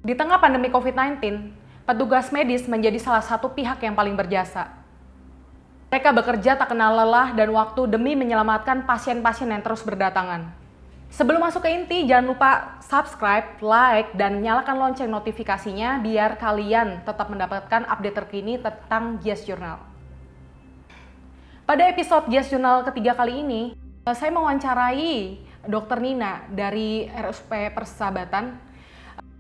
Di tengah pandemi COVID-19, petugas medis menjadi salah satu pihak yang paling berjasa. Mereka bekerja tak kenal lelah dan waktu demi menyelamatkan pasien-pasien yang terus berdatangan. Sebelum masuk ke inti, jangan lupa subscribe, like, dan nyalakan lonceng notifikasinya biar kalian tetap mendapatkan update terkini tentang GIAS Journal. Pada episode GIAS Journal ketiga kali ini, saya mewawancarai Dr. Nina dari RSUP Persahabatan.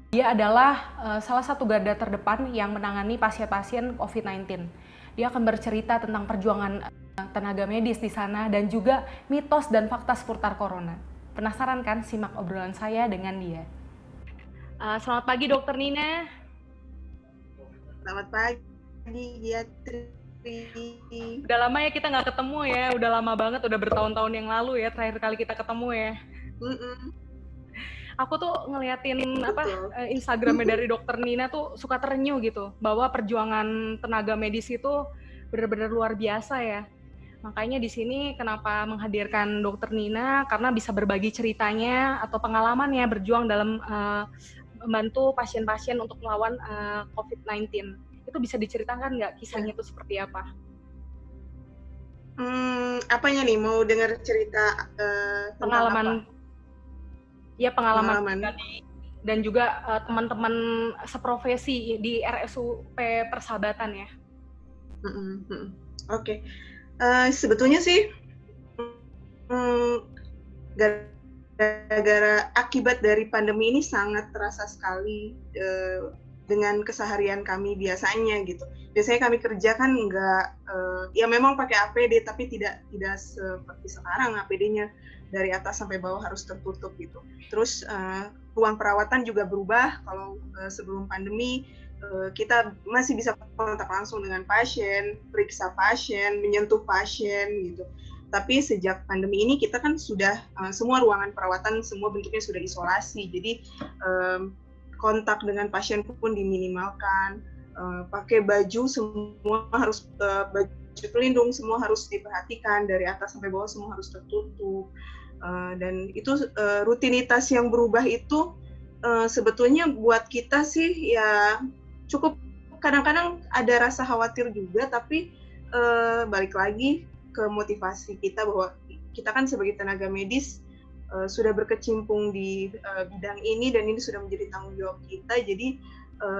Dia adalah salah satu garda terdepan yang menangani pasien-pasien COVID-19. Dia akan bercerita tentang perjuangan tenaga medis di sana dan juga mitos dan fakta seputar corona. Penasaran kan? Simak obrolan saya dengan dia. Selamat pagi Dr. Nina. Selamat pagi Giatri. Udah lama ya kita nggak ketemu ya, udah lama banget, udah bertahun-tahun yang lalu ya terakhir kali kita ketemu ya. Aku tuh ngeliatin Instagramnya dari Dr. Nina tuh suka terenyuh gitu, bahwa perjuangan tenaga medis itu benar-benar luar biasa ya. Makanya di sini kenapa menghadirkan Dr. Nina, karena bisa berbagi ceritanya atau pengalamannya berjuang dalam membantu pasien-pasien untuk melawan COVID-19. Itu bisa diceritakan nggak kisahnya itu seperti apa? Apanya nih? Mau dengar cerita pengalaman apa? Ya pengalaman pribadi dan juga teman-teman seprofesi di RSUP Persahabatan ya. Oke. Sebetulnya sih gara-gara akibat dari pandemi ini sangat terasa sekali dengan keseharian kami biasanya gitu. Biasanya kami kerja kan ya memang pakai APD tapi tidak seperti sekarang APD-nya dari atas sampai bawah harus tertutup gitu. Terus ruang perawatan juga berubah. Kalau sebelum pandemi kita masih bisa kontak langsung dengan pasien, periksa pasien, menyentuh pasien gitu. Tapi sejak pandemi ini kita kan sudah semua ruangan perawatan semua bentuknya sudah isolasi. Jadi kontak dengan pasien pun diminimalkan, pakai baju semua harus baju pelindung semua harus diperhatikan, dari atas sampai bawah semua harus tertutup, dan itu rutinitas yang berubah itu sebetulnya buat kita sih ya cukup kadang-kadang ada rasa khawatir juga, tapi balik lagi ke motivasi kita bahwa kita kan sebagai tenaga medis sudah berkecimpung di bidang ini dan ini sudah menjadi tanggung jawab kita, jadi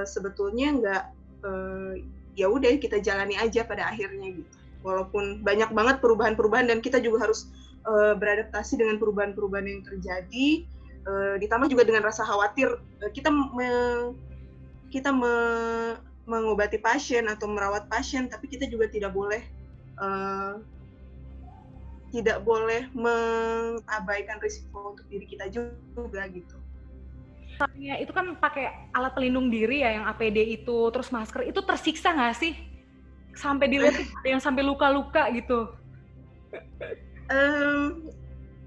sebetulnya nggak ya udah kita jalani aja pada akhirnya gitu. Walaupun banyak banget perubahan-perubahan dan kita juga harus beradaptasi dengan perubahan-perubahan yang terjadi, ditambah juga dengan rasa khawatir kita mengobati pasien atau merawat pasien, tapi kita juga tidak boleh mengabaikan risiko untuk diri kita juga gitu. Ya, itu kan pakai alat pelindung diri ya, yang APD itu, terus masker, itu tersiksa nggak sih? Sampai dilihat ada yang sampai luka-luka gitu.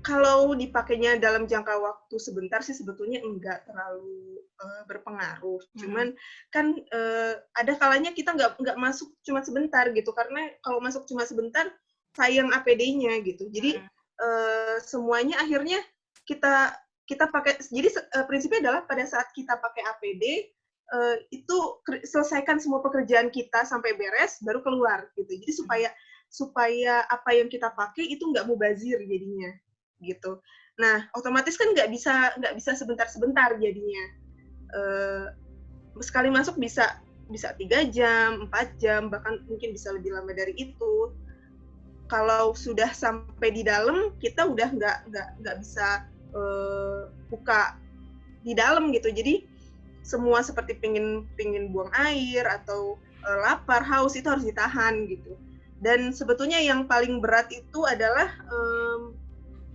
Kalau dipakainya dalam jangka waktu sebentar sih sebetulnya enggak terlalu berpengaruh. Cuman kan ada kalanya kita nggak masuk cuma sebentar gitu, karena kalau masuk cuma sebentar sayang APD-nya gitu. Jadi semuanya akhirnya kita pakai. Jadi prinsipnya adalah pada saat kita pakai APD itu selesaikan semua pekerjaan kita sampai beres baru keluar gitu. Jadi supaya apa yang kita pakai itu nggak mubazir jadinya gitu. Nah otomatis kan nggak bisa sebentar-sebentar jadinya. Sekali masuk bisa 3 jam, 4 jam, bahkan mungkin bisa lebih lama dari itu. Kalau sudah sampai di dalam, kita udah nggak bisa buka di dalam gitu. Jadi semua seperti pingin buang air atau lapar, haus itu harus ditahan gitu. Dan sebetulnya yang paling berat itu adalah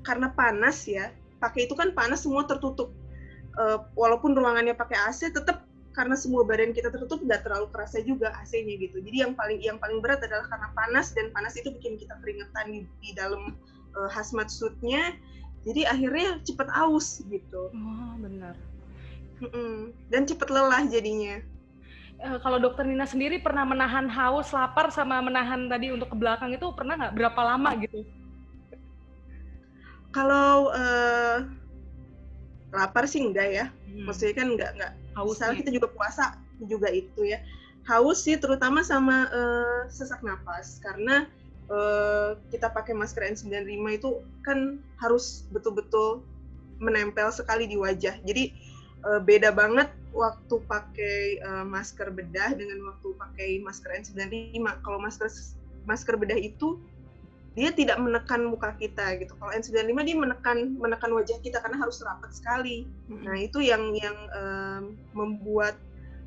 karena panas ya. Pakai itu kan panas, semua tertutup. Walaupun ruangannya pakai AC, tetap karena semua badan kita tertutup nggak terlalu kerasa juga AC-nya gitu. Jadi yang paling berat adalah karena panas, dan panas itu bikin kita keringetan di dalam hazmat suit-nya. Jadi akhirnya cepet aus gitu. Oh, benar. Dan cepet lelah jadinya. Kalau Dokter Nina sendiri pernah menahan haus, lapar, sama menahan tadi untuk ke belakang itu pernah nggak? Berapa lama gitu? Kalau lapar sih enggak ya. Maksudnya kan enggak Misalnya Hausnya. kita juga puasa juga itu ya. Haus sih terutama sama sesak napas karena kita pakai masker N95 itu kan harus betul-betul menempel sekali di wajah. Jadi beda banget waktu pakai masker bedah dengan waktu pakai masker N95. Kalau masker bedah itu dia tidak menekan muka kita gitu. Kalau N95 dia menekan wajah kita karena harus rapat sekali. Nah, itu yang membuat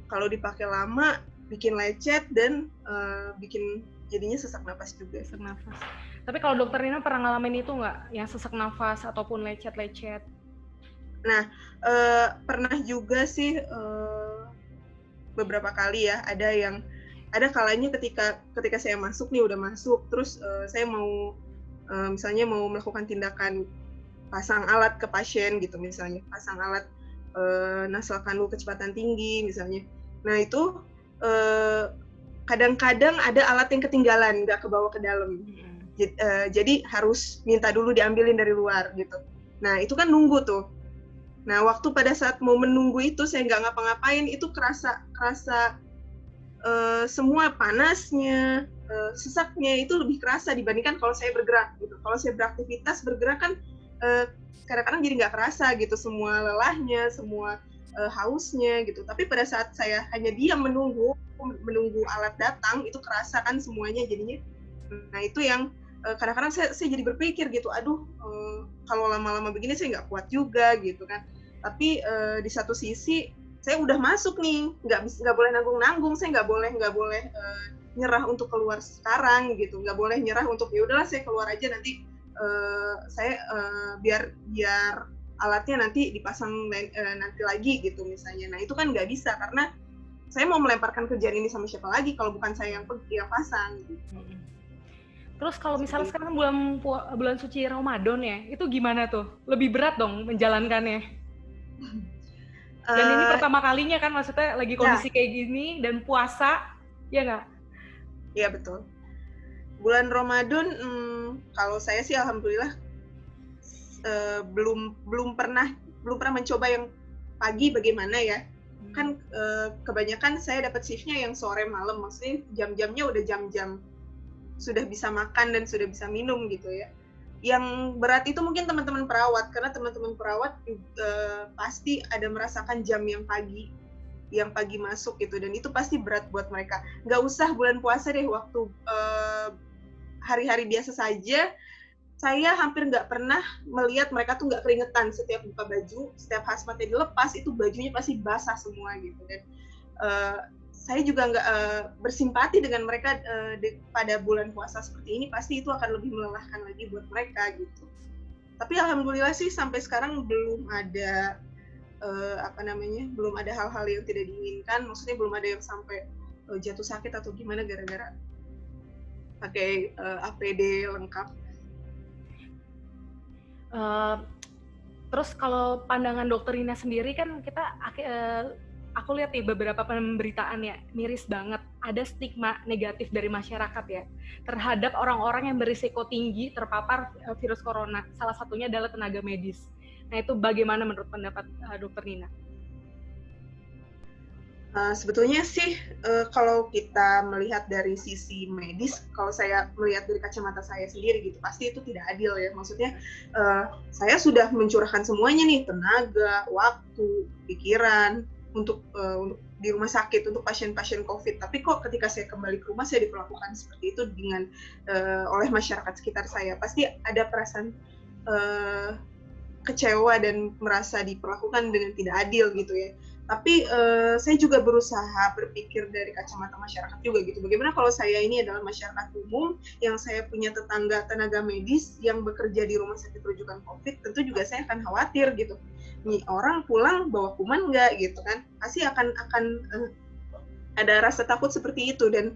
kalau dipakai lama bikin lecet dan bikin jadinya sesak napas juga. Sesak nafas. Tapi kalau dokter Nina pernah ngalamin itu nggak? Yang sesak nafas ataupun lecet-lecet? Nah, pernah juga sih beberapa kali ya. Ada kalanya ketika saya masuk nih, udah masuk, terus saya mau misalnya mau melakukan tindakan pasang alat ke pasien gitu, misalnya pasang alat nasal kanul kecepatan tinggi misalnya. Nah itu kadang-kadang ada alat yang ketinggalan, nggak kebawa ke dalam. Jadi harus minta dulu diambilin dari luar gitu. Nah itu kan nunggu tuh. Nah waktu pada saat mau menunggu itu saya nggak ngapa-ngapain, itu kerasa semua panasnya, sesaknya itu lebih kerasa dibandingkan kalau saya bergerak gitu. Kalau saya beraktivitas bergerak kan kadang-kadang jadi nggak kerasa gitu semua lelahnya, semua hausnya gitu. Tapi pada saat saya hanya diam menunggu alat datang, itu kerasa kan semuanya jadinya. Nah itu yang kadang-kadang saya jadi berpikir gitu, aduh kalau lama-lama begini saya nggak kuat juga gitu kan. Tapi di satu sisi saya udah masuk nih, nggak boleh nanggung-nanggung, saya nggak boleh nyerah untuk keluar sekarang gitu, nggak boleh nyerah untuk ya udahlah saya keluar aja nanti saya biar alatnya nanti dipasang nanti lagi gitu misalnya. Nah itu kan nggak bisa karena saya mau melemparkan kerjaan ini sama siapa lagi kalau bukan saya yang pasang. Gitu. Terus kalau misalnya sekarang bulan suci Ramadan ya, itu gimana tuh? Lebih berat dong menjalankannya? Dan ini pertama kalinya kan, maksudnya lagi kondisi kayak gini dan puasa, ya nggak? Iya betul. Bulan Ramadan, kalau saya sih alhamdulillah belum pernah mencoba yang pagi bagaimana ya. Kan kebanyakan saya dapat shiftnya yang sore malam, maksudnya jam-jamnya udah jam-jam sudah bisa makan dan sudah bisa minum gitu ya. Yang berat itu mungkin teman-teman perawat, karena teman-teman perawat pasti ada merasakan jam yang pagi masuk gitu, dan itu pasti berat buat mereka. Nggak usah bulan puasa deh, waktu hari-hari biasa saja saya hampir nggak pernah melihat mereka tuh nggak keringetan. Setiap buka baju, setiap hazmatnya dilepas itu bajunya pasti basah semua gitu. Dan saya juga nggak bersimpati dengan mereka pada bulan puasa seperti ini, pasti itu akan lebih melelahkan lagi buat mereka gitu. Tapi alhamdulillah sih sampai sekarang belum ada belum ada hal-hal yang tidak diinginkan, maksudnya belum ada yang sampai jatuh sakit atau gimana gara-gara pakai APD lengkap. Terus kalau pandangan dokter Nina sendiri kan aku lihat nih beberapa pemberitaan ya, miris banget. Ada stigma negatif dari masyarakat ya terhadap orang-orang yang berisiko tinggi terpapar virus corona. Salah satunya adalah tenaga medis. Nah itu bagaimana menurut pendapat dokter Nina? Sebetulnya sih kalau kita melihat dari sisi medis, kalau saya melihat dari kacamata saya sendiri gitu, pasti itu tidak adil ya. Maksudnya saya sudah mencurahkan semuanya nih, tenaga, waktu, pikiran untuk di rumah sakit untuk pasien-pasien COVID. Tapi kok ketika saya kembali ke rumah saya diperlakukan seperti itu oleh masyarakat sekitar saya. Pasti ada perasaan kecewa dan merasa diperlakukan dengan tidak adil gitu ya. Tapi saya juga berusaha berpikir dari kacamata masyarakat juga gitu. Bagaimana kalau saya ini adalah masyarakat umum yang saya punya tetangga tenaga medis yang bekerja di rumah sakit rujukan COVID, tentu juga saya akan khawatir gitu. Nih orang pulang bawa kuman nggak gitu kan? Pasti akan ada rasa takut seperti itu, dan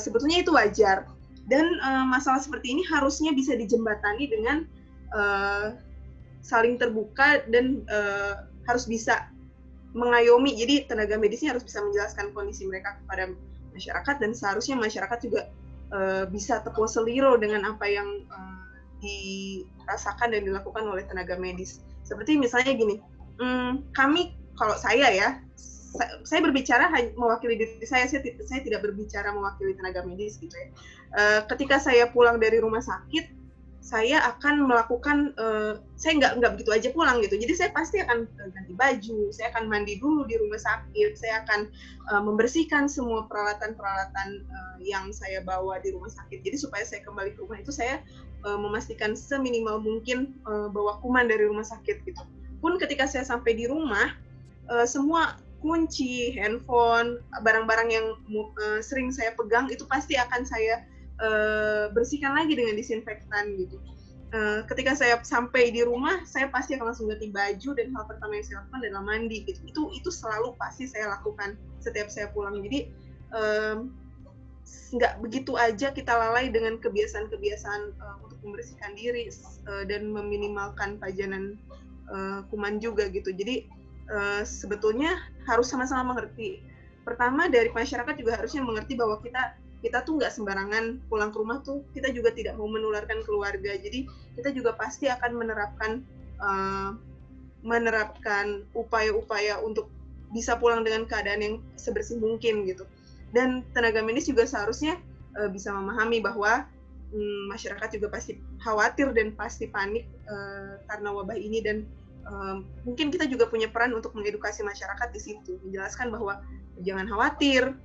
sebetulnya itu wajar. Dan masalah seperti ini harusnya bisa dijembatani dengan saling terbuka dan harus bisa mengayomi. Jadi tenaga medisnya harus bisa menjelaskan kondisi mereka kepada masyarakat, dan seharusnya masyarakat juga bisa tepuk seliro dengan apa yang dirasakan dan dilakukan oleh tenaga medis. Seperti misalnya gini, kami kalau saya ya, saya berbicara mewakili diri saya tidak berbicara mewakili tenaga medis gitu ya. Ketika saya pulang dari rumah sakit, saya akan melakukan, saya nggak begitu aja pulang gitu. Jadi saya pasti akan ganti baju, saya akan mandi dulu di rumah sakit, saya akan membersihkan semua peralatan-peralatan yang saya bawa di rumah sakit. Jadi supaya saya kembali ke rumah itu saya memastikan seminimal mungkin bawa kuman dari rumah sakit gitu. Pun ketika saya sampai di rumah, semua kunci, handphone, barang-barang yang sering saya pegang itu pasti akan saya bersihkan lagi dengan disinfektan gitu. Ketika saya sampai di rumah, saya pasti akan langsung ganti baju dan hal pertama yang saya lakukan adalah mandi gitu. Itu selalu pasti saya lakukan setiap saya pulang. Jadi nggak begitu aja kita lalai dengan kebiasaan-kebiasaan untuk membersihkan diri dan meminimalkan pajanan kuman juga gitu. Jadi sebetulnya harus sama-sama mengerti. Pertama dari masyarakat juga harusnya mengerti bahwa kita tuh nggak sembarangan pulang ke rumah tuh, kita juga tidak mau menularkan keluarga. Jadi kita juga pasti akan menerapkan upaya-upaya untuk bisa pulang dengan keadaan yang sebersih mungkin gitu. Dan tenaga medis juga seharusnya bisa memahami bahwa masyarakat juga pasti khawatir dan pasti panik karena wabah ini, dan mungkin kita juga punya peran untuk mengedukasi masyarakat di situ, menjelaskan bahwa jangan khawatir,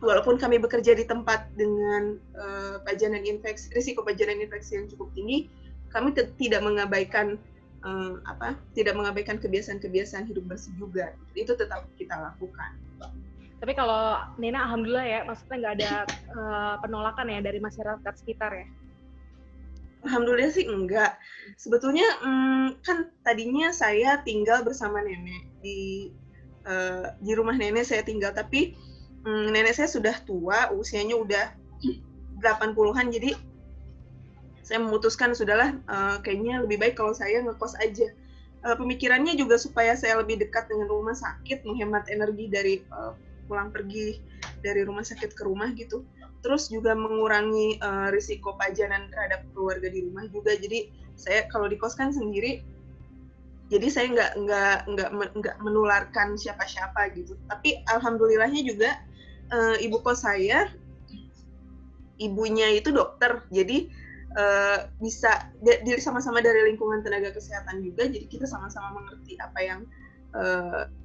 walaupun kami bekerja di tempat dengan risiko pajanan infeksi yang cukup tinggi, kami tidak mengabaikan kebiasaan-kebiasaan hidup bersih juga. Itu tetap kita lakukan. Tapi kalau Nina alhamdulillah ya, maksudnya nggak ada penolakan ya dari masyarakat sekitar ya? Alhamdulillah sih enggak. Sebetulnya kan tadinya saya tinggal bersama nenek di rumah nenek saya tinggal, tapi nenek saya sudah tua, usianya udah 80-an, jadi saya memutuskan sudahlah kayaknya lebih baik kalau saya ngekos aja. Pemikirannya juga supaya saya lebih dekat dengan rumah sakit, menghemat energi dari pulang pergi dari rumah sakit ke rumah gitu. Terus juga mengurangi risiko pajanan terhadap keluarga di rumah juga. Jadi saya kalau di kos kan sendiri, jadi saya nggak menularkan siapa-siapa gitu. Tapi alhamdulillahnya juga ibu kos saya, ibunya itu dokter, jadi bisa sama-sama dari lingkungan tenaga kesehatan juga. Jadi kita sama-sama mengerti apa yang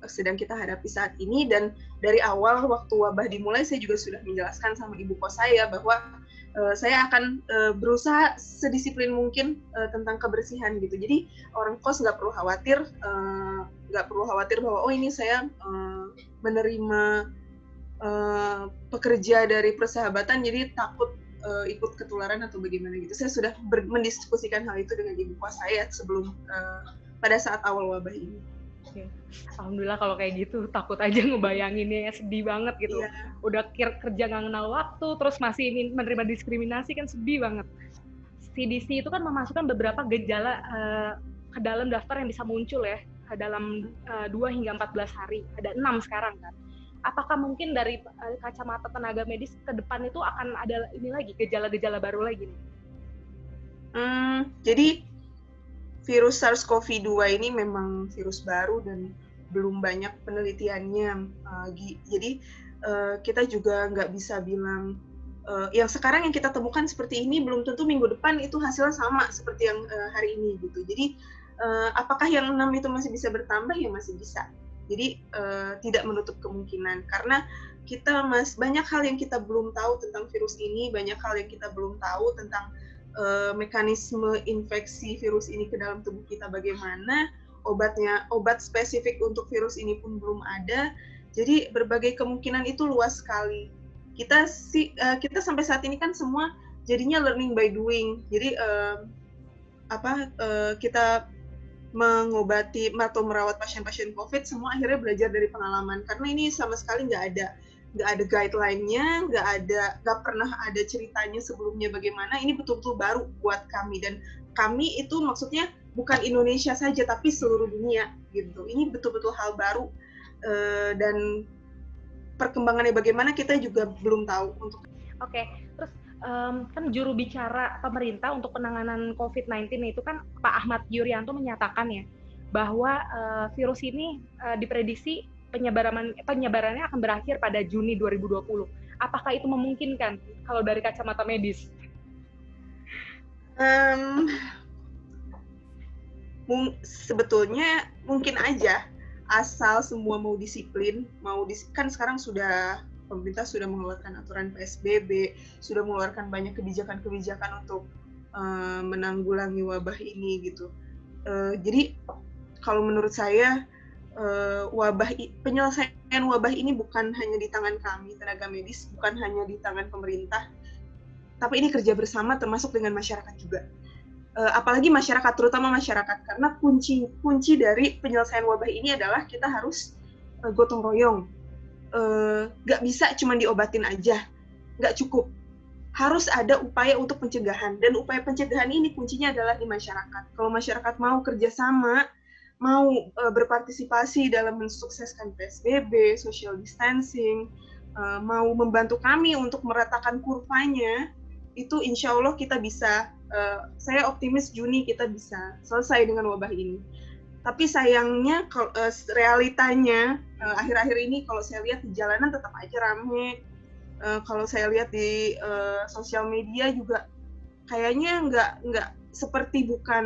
sedang kita hadapi saat ini. Dan dari awal waktu wabah dimulai, saya juga sudah menjelaskan sama ibu kos saya bahwa saya akan berusaha sedisiplin mungkin tentang kebersihan gitu. Jadi orang kos nggak perlu khawatir bahwa oh ini saya menerima pekerja dari persahabatan jadi takut ikut ketularan atau bagaimana gitu. Saya sudah mendiskusikan hal itu dengan ibu kos saya sebelum pada saat awal wabah ini. Alhamdulillah kalau kayak gitu, takut aja ngebayanginnya ya, sedih banget gitu. Yeah. Udah kerja nggak kenal waktu, terus masih menerima diskriminasi, kan sedih banget. CDC itu kan memasukkan beberapa gejala ke dalam daftar yang bisa muncul ya dalam 2 hingga 14 hari. Ada 6 sekarang kan. Apakah mungkin dari kacamata tenaga medis ke depan itu akan ada ini lagi, gejala-gejala baru lagi nih? Jadi virus SARS-CoV-2 ini memang virus baru dan belum banyak penelitiannya. Jadi kita juga nggak bisa bilang yang sekarang yang kita temukan seperti ini belum tentu minggu depan itu hasilnya sama seperti yang hari ini gitu. Jadi apakah yang 6 itu masih bisa bertambah? Ya masih bisa. Jadi tidak menutup kemungkinan, karena banyak hal yang kita belum tahu tentang virus ini, banyak hal yang kita belum tahu tentang mekanisme infeksi virus ini ke dalam tubuh kita bagaimana, obat spesifik untuk virus ini pun belum ada. Jadi berbagai kemungkinan itu luas sekali. Kita sampai saat ini kan semua jadinya learning by doing. Jadi kita mengobati atau merawat pasien-pasien COVID semua akhirnya belajar dari pengalaman, karena ini sama sekali nggak ada guideline-nya, nggak pernah ada ceritanya sebelumnya bagaimana. Ini betul-betul baru buat kami, dan kami itu maksudnya bukan Indonesia saja tapi seluruh dunia gitu. Ini betul-betul hal baru dan perkembangannya bagaimana kita juga belum tahu. Oke, terus kan juru bicara pemerintah untuk penanganan COVID-19 itu kan Pak Ahmad Yuryanto menyatakan ya, bahwa virus ini diprediksi penyebarannya akan berakhir pada Juni 2020. Apakah itu memungkinkan kalau dari kacamata medis? Sebetulnya mungkin aja, asal semua mau disiplin, kan sekarang pemerintah sudah mengeluarkan aturan PSBB, sudah mengeluarkan banyak kebijakan-kebijakan untuk menanggulangi wabah ini gitu. Jadi kalau menurut saya penyelesaian wabah ini bukan hanya di tangan kami tenaga medis, bukan hanya di tangan pemerintah, tapi ini kerja bersama termasuk dengan masyarakat juga. Apalagi masyarakat, terutama masyarakat, karena kunci dari penyelesaian wabah ini adalah kita harus gotong royong. Nggak bisa cuma diobatin aja, nggak cukup. Harus ada upaya untuk pencegahan, dan upaya pencegahan ini kuncinya adalah di masyarakat. Kalau masyarakat mau kerjasama, mau berpartisipasi dalam mensukseskan PSBB, social distancing, mau membantu kami untuk meratakan kurvanya, itu insya Allah kita bisa, saya optimis Juni kita bisa selesai dengan wabah ini. Tapi sayangnya realitanya akhir-akhir ini kalau saya lihat di jalanan tetap aja rame. Kalau saya lihat di sosial media juga kayaknya nggak seperti bukan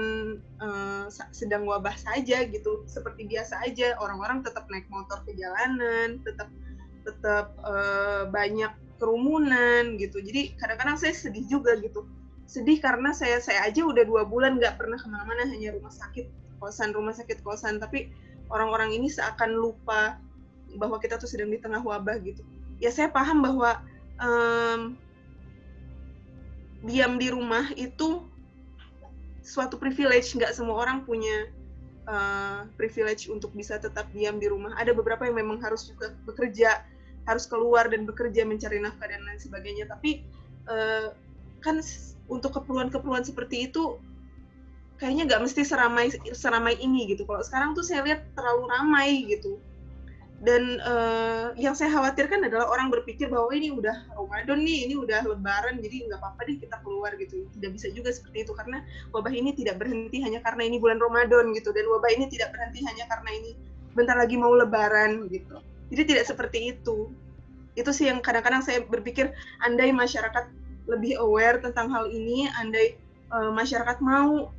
sedang wabah saja gitu, seperti biasa aja, orang-orang tetap naik motor ke jalanan, tetap banyak kerumunan gitu. Jadi kadang-kadang saya sedih juga gitu, sedih karena saya aja udah 2 bulan nggak pernah kemana-mana, hanya rumah sakit kosan, tapi orang-orang ini seakan lupa bahwa kita tuh sedang di tengah wabah gitu. Ya saya paham bahwa diam di rumah itu suatu privilege, nggak semua orang punya privilege untuk bisa tetap diam di rumah. Ada beberapa yang memang harus juga bekerja, harus keluar dan bekerja mencari nafkah dan lain sebagainya. Tapi kan untuk keperluan-keperluan seperti itu kayaknya nggak mesti seramai ini gitu. Kalau sekarang tuh saya lihat terlalu ramai gitu. Dan yang saya khawatirkan adalah orang berpikir bahwa ini udah Ramadan nih, ini udah Lebaran, jadi nggak apa-apa deh kita keluar gitu. Tidak bisa juga seperti itu, karena wabah ini tidak berhenti hanya karena ini bulan Ramadan gitu, dan wabah ini tidak berhenti hanya karena ini bentar lagi mau Lebaran gitu. Jadi tidak seperti itu. Itu sih yang kadang-kadang saya berpikir, andai masyarakat lebih aware tentang hal ini, andai masyarakat mau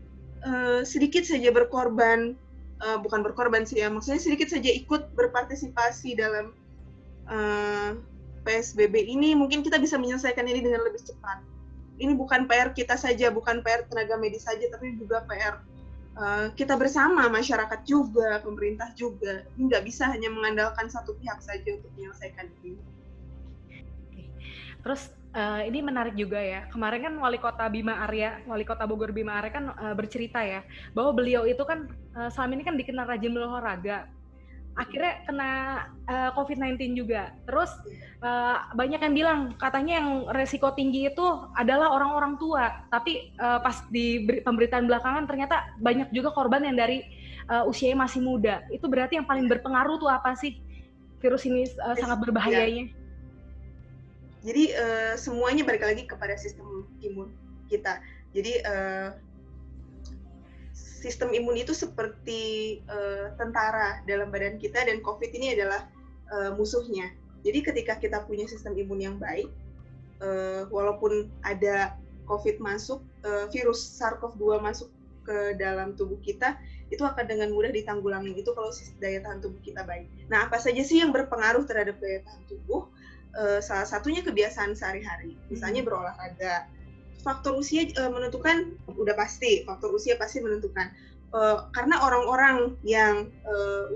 sedikit saja berkorban, bukan berkorban sih ya, maksudnya sedikit saja ikut berpartisipasi dalam PSBB ini, mungkin kita bisa menyelesaikan ini dengan lebih cepat. Ini bukan PR kita saja, bukan PR tenaga medis saja, tapi juga PR kita bersama, masyarakat juga, pemerintah juga. Ini nggak bisa hanya mengandalkan satu pihak saja untuk menyelesaikan ini. Terus ini menarik juga ya, kemarin kan Wali Kota Bogor Bima Arya kan bercerita ya, bahwa beliau itu kan selama ini kan dikenal rajin berolahraga, akhirnya kena COVID-19 juga. Terus banyak yang bilang katanya yang resiko tinggi itu adalah orang-orang tua, tapi pas di pemberitaan belakangan ternyata banyak juga korban yang dari usianya masih muda. Itu berarti yang paling berpengaruh tuh apa sih virus ini sangat berbahayanya? Jadi semuanya balik lagi kepada sistem imun kita. Jadi sistem imun itu seperti tentara dalam badan kita, dan COVID ini adalah musuhnya. Jadi ketika kita punya sistem imun yang baik, walaupun ada COVID masuk, virus SARS-CoV-2 masuk ke dalam tubuh kita, itu akan dengan mudah ditanggulangi itu kalau daya tahan tubuh kita baik. Nah, apa saja sih yang berpengaruh terhadap daya tahan tubuh? Salah satunya kebiasaan sehari-hari, misalnya berolahraga. Faktor usia menentukan, udah pasti, faktor usia pasti menentukan. Karena orang-orang yang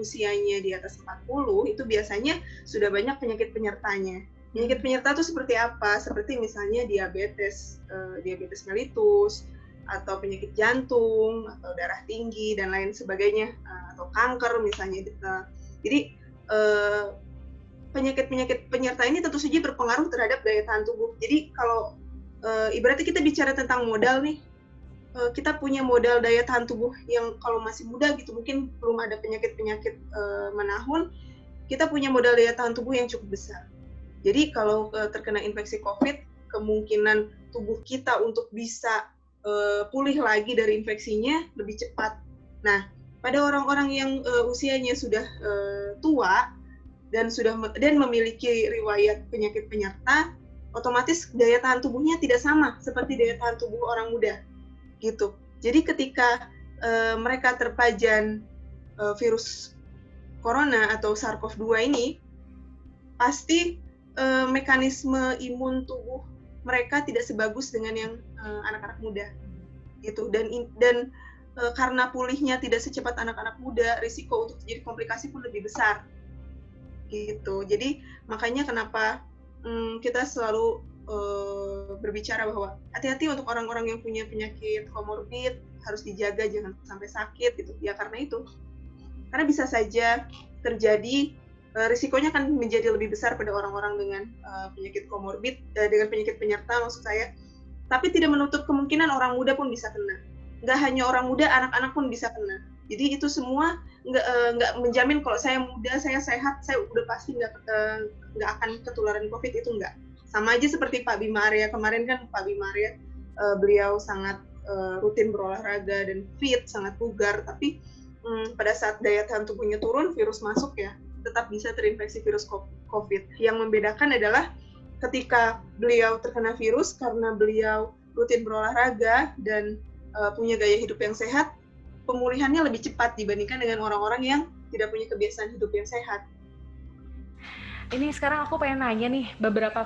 usianya di atas 40 itu biasanya sudah banyak penyakit penyertanya. Penyakit penyerta itu seperti apa? Seperti misalnya diabetes mellitus, atau penyakit jantung, atau darah tinggi, dan lain sebagainya, atau kanker misalnya. Jadi penyakit penyerta ini tentu saja berpengaruh terhadap daya tahan tubuh. Jadi kalau ibaratnya kita bicara tentang modal nih, kita punya modal daya tahan tubuh yang kalau masih muda gitu, mungkin belum ada penyakit-penyakit menahun, kita punya modal daya tahan tubuh yang cukup besar. Jadi kalau terkena infeksi COVID, kemungkinan tubuh kita untuk bisa pulih lagi dari infeksinya lebih cepat. Nah, pada orang-orang yang usianya sudah tua dan memiliki riwayat penyakit penyerta, otomatis daya tahan tubuhnya tidak sama seperti daya tahan tubuh orang muda, gitu. Jadi ketika mereka terpajan virus corona atau SARS-CoV-2 ini, pasti mekanisme imun tubuh mereka tidak sebagus dengan yang anak-anak muda, gitu. Dan karena pulihnya tidak secepat anak-anak muda, risiko untuk terjadi komplikasi pun lebih besar, gitu. Jadi makanya kenapa kita selalu berbicara bahwa hati-hati untuk orang-orang yang punya penyakit komorbid, harus dijaga jangan sampai sakit, gitu. Ya karena itu, karena bisa saja terjadi risikonya akan menjadi lebih besar pada orang-orang dengan penyakit komorbid, dengan penyakit penyerta maksud saya. Tapi tidak menutup kemungkinan orang muda pun bisa kena. Nggak hanya orang muda, anak-anak pun bisa kena. Jadi itu semua nggak menjamin kalau saya muda, saya sehat, saya udah pasti nggak akan ketularan COVID, itu nggak. Sama aja seperti Pak Bima Arya kemarin kan, Pak Bima Arya beliau sangat rutin berolahraga dan fit, sangat bugar, tapi pada saat daya tahan tubuhnya turun, virus masuk ya, tetap bisa terinfeksi virus COVID. Yang membedakan adalah ketika beliau terkena virus karena beliau rutin berolahraga dan punya gaya hidup yang sehat, pemulihannya lebih cepat dibandingkan dengan orang-orang yang tidak punya kebiasaan hidup yang sehat. Ini sekarang aku pengen nanya nih beberapa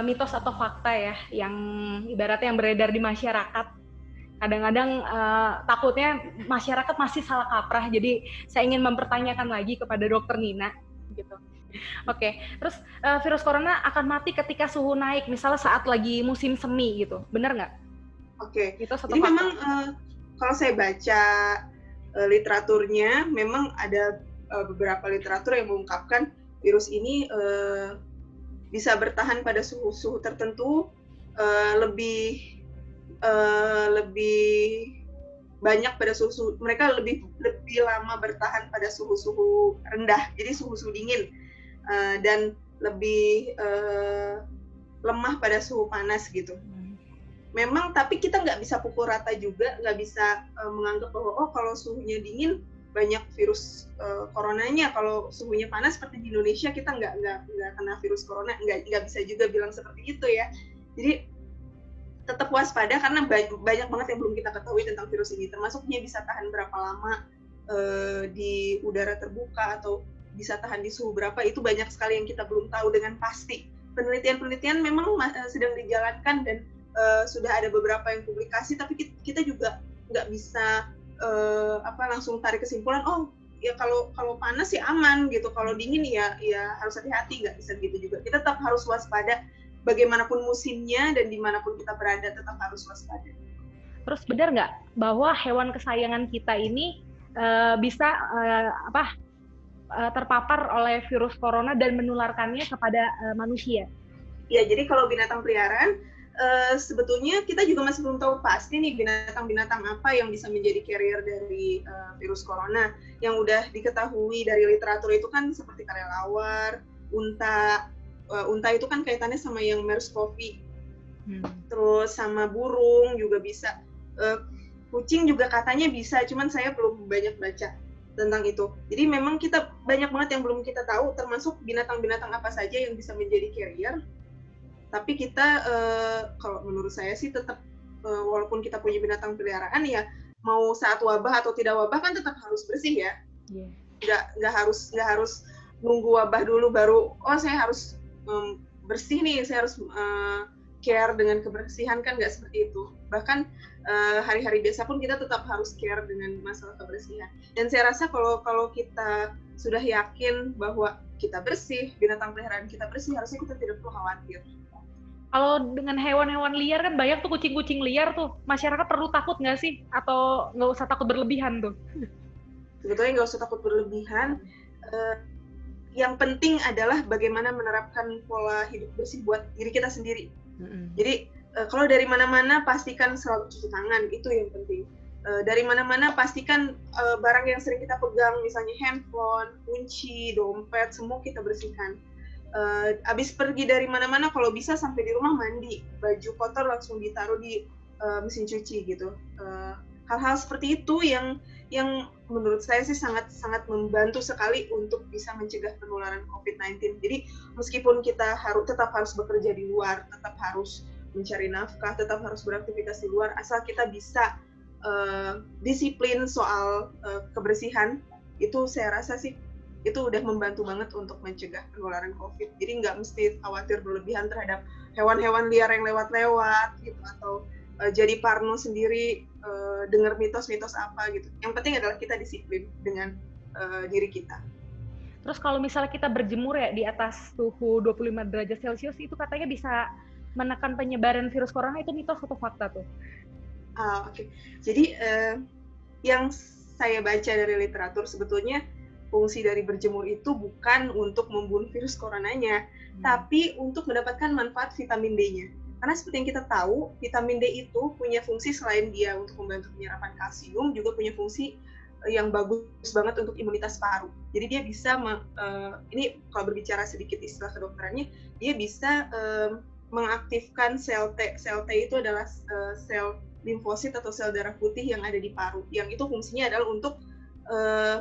mitos atau fakta ya yang ibaratnya yang beredar di masyarakat. Kadang-kadang takutnya masyarakat masih salah kaprah, jadi saya ingin mempertanyakan lagi kepada Dokter Nina gitu. Oke, terus virus corona akan mati ketika suhu naik, misalnya saat lagi musim semi gitu, benar nggak? Oke, Itu satu jadi fakta. memang kalau saya baca literaturnya, memang ada beberapa literatur yang mengungkapkan virus ini bisa bertahan pada suhu tertentu lebih banyak pada suhu, mereka lebih lama bertahan pada suhu rendah, jadi suhu dingin, dan lebih lemah pada suhu panas gitu. Memang, tapi kita nggak bisa pukul rata juga, nggak bisa menganggap bahwa kalau suhunya dingin banyak virus coronanya, kalau suhunya panas seperti di Indonesia kita nggak kena virus corona, nggak bisa juga bilang seperti itu ya. Jadi tetap waspada karena banyak banget yang belum kita ketahui tentang virus ini, termasuk dia bisa tahan berapa lama di udara terbuka atau bisa tahan di suhu berapa, itu banyak sekali yang kita belum tahu dengan pasti. Penelitian memang sedang dijalankan dan sudah ada beberapa yang publikasi, tapi kita juga nggak bisa langsung tarik kesimpulan ya kalau panas ya aman gitu, kalau dingin ya harus hati-hati, nggak bisa gitu juga. Kita tetap harus waspada bagaimanapun musimnya dan dimanapun kita berada, tetap harus waspada. Terus benar nggak bahwa hewan kesayangan kita ini bisa terpapar oleh virus corona dan menularkannya kepada manusia? Ya, jadi kalau binatang peliharaan sebetulnya kita juga masih belum tahu pasti nih binatang-binatang apa yang bisa menjadi carrier dari virus corona. Yang udah diketahui dari literatur itu kan seperti kelelawar, unta. Unta itu kan kaitannya sama yang MERS-CoV. Terus sama burung juga bisa. Kucing juga katanya bisa, cuman saya belum banyak baca tentang itu. Jadi memang kita banyak banget yang belum kita tahu, termasuk binatang-binatang apa saja yang bisa menjadi carrier. Tapi kita, kalau menurut saya sih tetap, walaupun kita punya binatang peliharaan ya, mau saat wabah atau tidak wabah kan tetap harus bersih ya. Nggak harus nunggu wabah dulu baru, saya harus bersih nih, saya harus care dengan kebersihan, kan nggak seperti itu. Bahkan hari-hari biasa pun kita tetap harus care dengan masalah kebersihan. Dan saya rasa kalau kita sudah yakin bahwa kita bersih, binatang peliharaan kita bersih, harusnya kita tidak perlu khawatir. Kalau dengan hewan-hewan liar kan banyak tuh kucing-kucing liar tuh, masyarakat perlu takut nggak sih? Atau nggak usah takut berlebihan tuh? Sebetulnya nggak usah takut berlebihan. Yang penting adalah bagaimana menerapkan pola hidup bersih buat diri kita sendiri. Jadi kalau dari mana-mana pastikan selalu cuci tangan, itu yang penting. Dari mana-mana pastikan barang yang sering kita pegang, misalnya handphone, kunci, dompet, semua kita bersihkan. Abis pergi dari mana-mana kalau bisa sampai di rumah mandi, baju kotor langsung ditaruh di mesin cuci gitu. hal-hal seperti itu yang menurut saya sih sangat sangat membantu sekali untuk bisa mencegah penularan COVID-19. Jadi meskipun kita tetap harus bekerja di luar, tetap harus mencari nafkah, tetap harus beraktivitas di luar, asal kita bisa disiplin soal kebersihan, itu saya rasa sih itu udah membantu banget untuk mencegah penularan COVID. Jadi nggak mesti khawatir berlebihan terhadap hewan-hewan liar yang lewat-lewat gitu, atau jadi parno sendiri dengar mitos-mitos apa gitu. Yang penting adalah kita disiplin dengan diri kita. Terus kalau misalnya kita berjemur ya di atas suhu 25 derajat Celcius, itu katanya bisa menekan penyebaran virus corona, itu mitos atau fakta tuh? Oke. Jadi yang saya baca dari literatur, sebetulnya fungsi dari berjemur itu bukan untuk membunuh virus coronanya, tapi untuk mendapatkan manfaat vitamin D-nya. Karena seperti yang kita tahu, vitamin D itu punya fungsi selain dia untuk membantu penyerapan kalsium, juga punya fungsi yang bagus banget untuk imunitas paru. Jadi dia bisa, ini kalau berbicara sedikit istilah kedokterannya, dia bisa mengaktifkan sel T. Sel T itu adalah sel limfosit atau sel darah putih yang ada di paru. Yang itu fungsinya adalah untuk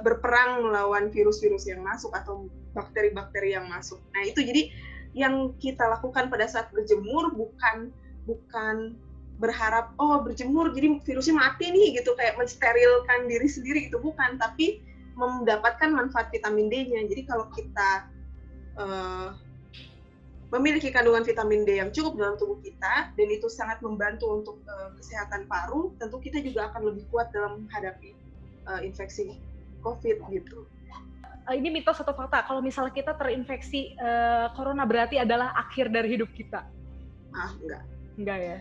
berperang melawan virus-virus yang masuk atau bakteri-bakteri yang masuk. Nah itu jadi yang kita lakukan pada saat berjemur bukan berharap berjemur jadi virusnya mati nih gitu, kayak mensterilkan diri sendiri, itu bukan, tapi mendapatkan manfaat vitamin D-nya. Jadi kalau kita memiliki kandungan vitamin D yang cukup dalam tubuh kita dan itu sangat membantu untuk kesehatan paru, tentu kita juga akan lebih kuat dalam menghadapi infeksi COVID gitu. Ini mitos atau fakta? Kalau misalnya kita terinfeksi corona berarti adalah akhir dari hidup kita? Enggak. Enggak ya?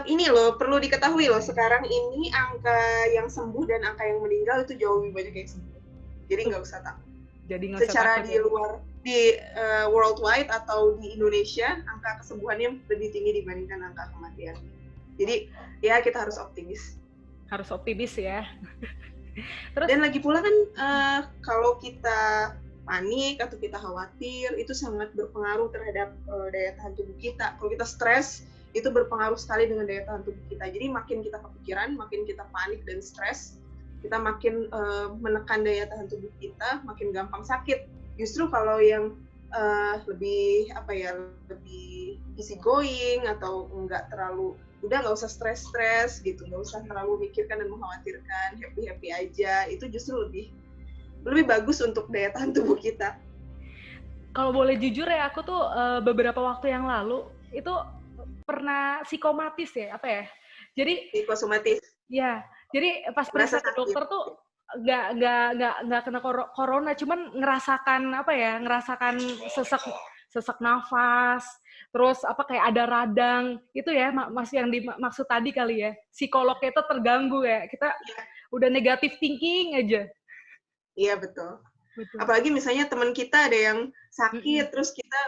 Ini loh, perlu diketahui loh, sekarang ini angka yang sembuh dan angka yang meninggal itu jauh lebih banyak yang sembuh. Jadi nggak usah takut. Jadi secara di luar, di worldwide atau di Indonesia, angka kesembuhannya lebih tinggi dibandingkan angka kematian. Jadi ya kita harus optimis. Harus optimis ya. Terus, dan lagi pula kan kalau kita panik atau kita khawatir, itu sangat berpengaruh terhadap daya tahan tubuh kita. Kalau kita stres, itu berpengaruh sekali dengan daya tahan tubuh kita. Jadi makin kita kepikiran, makin kita panik dan stres, kita makin menekan daya tahan tubuh kita, makin gampang sakit. Justru kalau yang lebih easy going atau udah nggak usah stres gitu, nggak usah terlalu mikirkan dan mengkhawatirkan, happy aja, itu justru lebih bagus untuk daya tahan tubuh kita. Kalau boleh jujur ya, aku tuh beberapa waktu yang lalu itu pernah psikomatis ya, jadi psikosomatis. Ya, jadi pas periksa ke dokter tuh nggak kena corona, cuman ngerasakan sesak nafas, terus kayak ada radang, itu ya yang dimaksud tadi kali ya, psikolognya itu terganggu ya, kita udah negatif thinking aja. Iya betul. Apalagi misalnya teman kita ada yang sakit, terus kita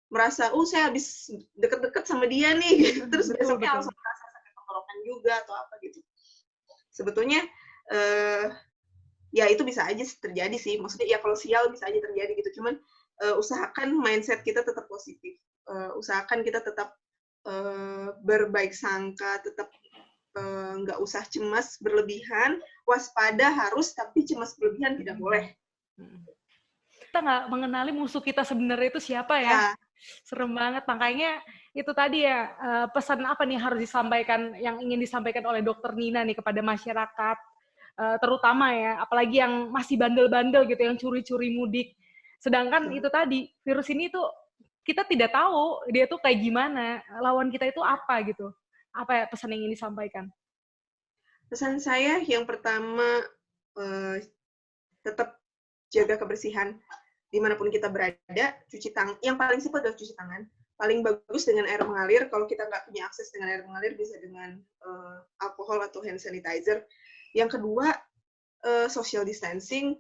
merasa, saya habis deket-deket sama dia nih, terus besoknya langsung merasa sakit tenggorokan juga atau apa gitu. Sebetulnya ya itu bisa aja terjadi sih, maksudnya ya kalau sial bisa aja terjadi gitu, cuman usahakan mindset kita tetap positif, usahakan kita tetap berbaik sangka, tetap nggak usah cemas berlebihan, waspada harus, tapi cemas berlebihan tidak boleh. Kita nggak mengenali musuh kita sebenarnya itu siapa ya. Serem banget, makanya itu tadi ya, pesan apa nih harus disampaikan, yang ingin disampaikan oleh Dokter Nina nih kepada masyarakat, terutama ya, apalagi yang masih bandel-bandel gitu, yang curi-curi mudik. Sedangkan itu tadi, virus ini tuh kita tidak tahu dia tuh kayak gimana, lawan kita itu apa gitu. Apa ya pesan yang ingin disampaikan? Pesan saya yang pertama, tetap jaga kebersihan dimanapun kita berada, cuci tangan. Yang paling simpel adalah cuci tangan. Paling bagus dengan air mengalir. Kalau kita nggak punya akses dengan air mengalir, bisa dengan alkohol atau hand sanitizer. Yang kedua, social distancing.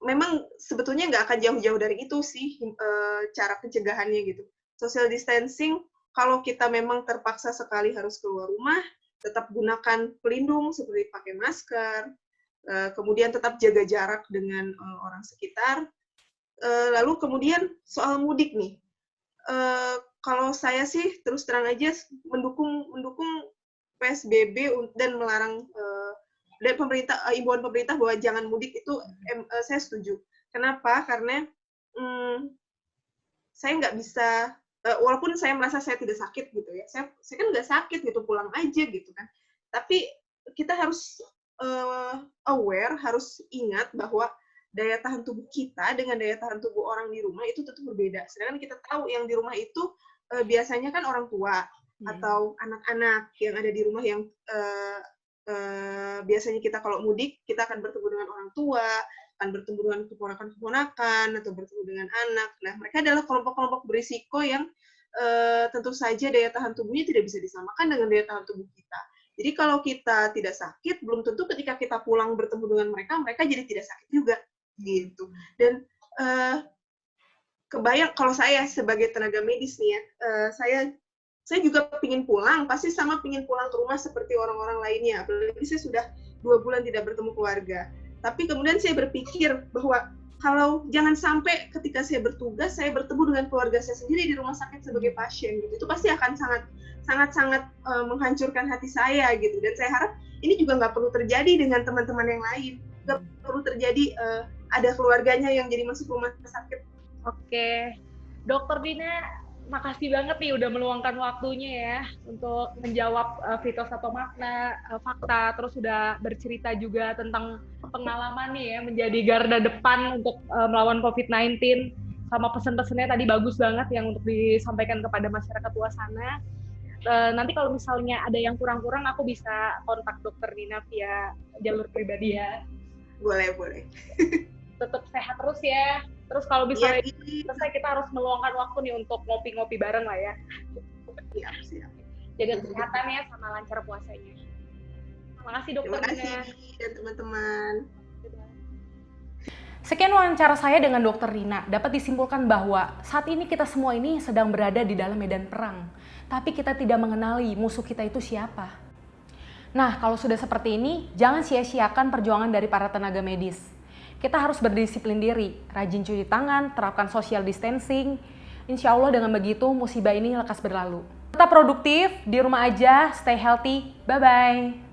Memang sebetulnya nggak akan jauh-jauh dari itu sih cara pencegahannya gitu. Social distancing, kalau kita memang terpaksa sekali harus keluar rumah, tetap gunakan pelindung seperti pakai masker, kemudian tetap jaga jarak dengan orang sekitar. Lalu kemudian soal mudik nih, kalau saya sih terus terang aja mendukung PSBB dan melarang dan imbauan pemerintah bahwa jangan mudik itu saya setuju. Kenapa? Karena saya nggak bisa, walaupun saya merasa saya tidak sakit gitu ya, saya kan nggak sakit gitu, pulang aja gitu kan. Tapi kita harus aware, harus ingat bahwa daya tahan tubuh kita dengan daya tahan tubuh orang di rumah itu tentu berbeda. Sedangkan kita tahu yang di rumah itu biasanya kan orang tua atau anak-anak yang ada di rumah yang biasanya kita kalau mudik kita akan bertemu dengan orang tua, akan bertemu dengan keponakan-keponakan atau bertemu dengan anak. Nah, mereka adalah kelompok-kelompok berisiko yang tentu saja daya tahan tubuhnya tidak bisa disamakan dengan daya tahan tubuh kita. Jadi kalau kita tidak sakit, belum tentu ketika kita pulang bertemu dengan mereka, mereka jadi tidak sakit juga, gitu. Dan kebayang kalau saya sebagai tenaga medis nih ya, saya juga pingin pulang, pasti sama pingin pulang ke rumah seperti orang-orang lainnya. Apalagi saya sudah 2 bulan tidak bertemu keluarga. Tapi kemudian saya berpikir bahwa kalau jangan sampai ketika saya bertugas, saya bertemu dengan keluarga saya sendiri di rumah sakit sebagai pasien, gitu. Itu pasti akan sangat menghancurkan hati saya, gitu. Dan saya harap ini juga nggak perlu terjadi dengan teman-teman yang lain. Nggak perlu terjadi ada keluarganya yang jadi masuk rumah sakit. Oke, Dokter Dina, makasih banget nih udah meluangkan waktunya ya untuk menjawab Fitos atau makna, fakta, terus udah bercerita juga tentang pengalamannya ya menjadi garda depan untuk melawan COVID-19, sama pesan-pesannya tadi bagus banget yang untuk disampaikan kepada masyarakat luas sana. Nanti kalau misalnya ada yang kurang-kurang, aku bisa kontak Dokter Dina via jalur pribadi ya. Boleh. Tetap sehat terus ya. Terus kalau misalnya selesai kita harus meluangkan waktu nih untuk ngopi-ngopi bareng lah ya. Siap. Jaga kesehatan ya sama lancar puasanya. Terima kasih Dokter Dina. Terima kasih dan teman-teman. Sekian wawancara saya dengan Dokter Rina. Dapat disimpulkan bahwa saat ini kita semua ini sedang berada di dalam medan perang. Tapi kita tidak mengenali musuh kita itu siapa. Nah, kalau sudah seperti ini, jangan sia-siakan perjuangan dari para tenaga medis. Kita harus berdisiplin diri, rajin cuci tangan, terapkan social distancing. Insya Allah dengan begitu musibah ini lekas berlalu. Tetap produktif, di rumah aja, stay healthy, bye-bye.